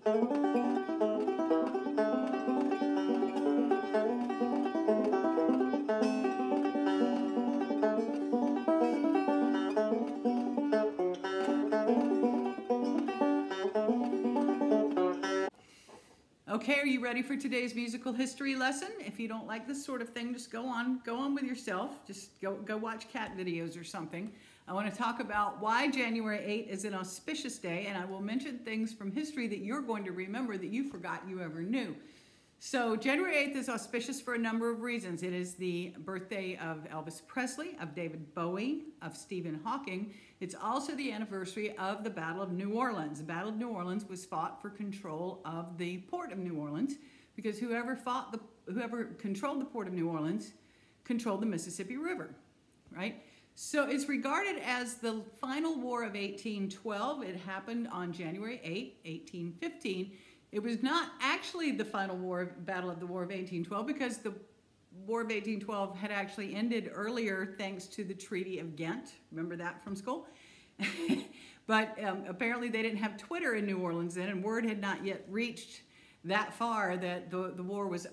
Okay, are you ready for today's musical history lesson? If you don't like this sort of thing, just go on with yourself. Just go watch cat videos or something. I want to talk about why January 8th is an auspicious day, and I will mention things from history that you're going to remember that you forgot you ever knew. So January 8th is auspicious for a number of reasons. It is the birthday of Elvis Presley, of David Bowie, of Stephen Hawking. It's also the anniversary of the Battle of New Orleans. The Battle of New Orleans was fought for control of the port of New Orleans because whoever controlled the port of New Orleans controlled the Mississippi River, right? So it's regarded as the final war of 1812. It happened on January 8, 1815. It was not actually the final battle of the War of 1812 because the War of 1812 had actually ended earlier thanks to the Treaty of Ghent. Remember that from school? But apparently they didn't have Twitter in New Orleans then, and word had not yet reached that far that the war was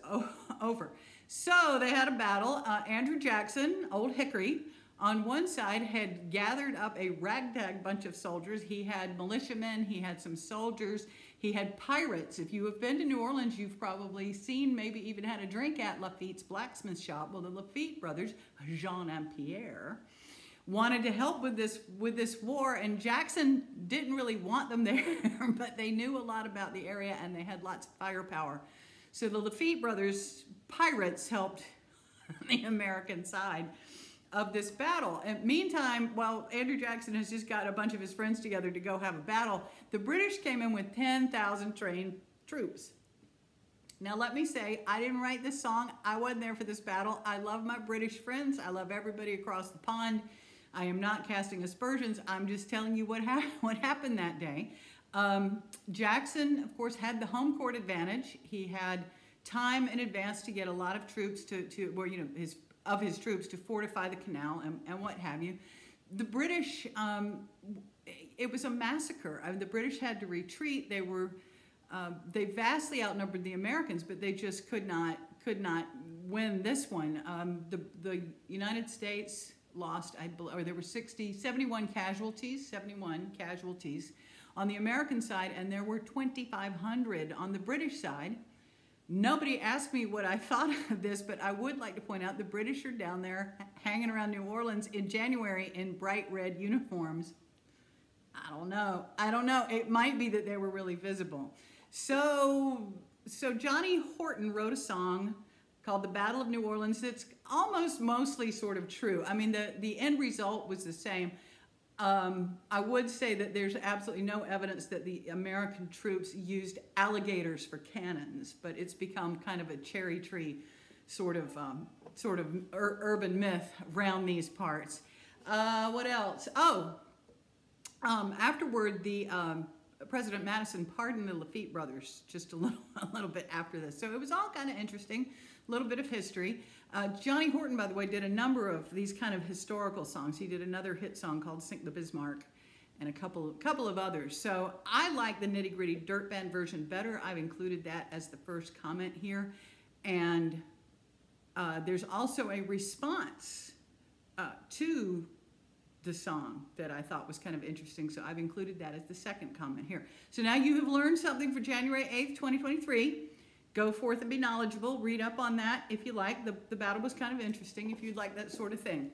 over. So they had a battle. Andrew Jackson, Old Hickory, on one side had gathered up a ragtag bunch of soldiers. He had militiamen, he had some soldiers, he had pirates. If you have been to New Orleans, you've probably seen, maybe even had a drink at Lafitte's blacksmith shop. Well, the Lafitte brothers, Jean and Pierre, wanted to help with this war, and Jackson didn't really want them there, but they knew a lot about the area and they had lots of firepower. So the Lafitte brothers, pirates, helped the American side of this battle. And meantime, while Andrew Jackson has just got a bunch of his friends together to go have a battle, the British came in with 10,000 trained troops. Now let me say, I didn't write this song. I wasn't there for this battle. I love my British friends. I love everybody across the pond. I am not casting aspersions. I'm just telling you what happened that day. Jackson, of course, had the home court advantage. He had time in advance to get a lot of troops his troops to fortify the canal and what have you. The British, it was a massacre. I mean, the British had to retreat. They vastly outnumbered the Americans, but they just could not win this one. The United States lost, there were 71 casualties on the American side, and there were 2,500 on the British side. Nobody asked me what I thought of this, but I would like to point out the British are down there hanging around New Orleans in January in bright red uniforms. I don't know. It might be that they were really visible. So Johnny Horton wrote a song called The Battle of New Orleans that's almost mostly sort of true. I mean, the end result was the same. I would say that there's absolutely no evidence that the American troops used alligators for cannons, but it's become kind of a cherry tree sort of urban myth around these parts. What else? Afterward, President Madison pardoned the Lafitte brothers just a little bit after this. So it was all kind of interesting, a little bit of history. Johnny Horton, by the way, did a number of these kind of historical songs. He did another hit song called Sink the Bismarck and a couple of others. So I like the nitty-gritty dirt band version better. I've included that as the first comment here. And there's also a response to the song that I thought was kind of interesting. So I've included that as the second comment here. So now you have learned something for January 8th, 2023. Go forth and be knowledgeable. Read up on that if you like. The battle was kind of interesting if you'd like that sort of thing.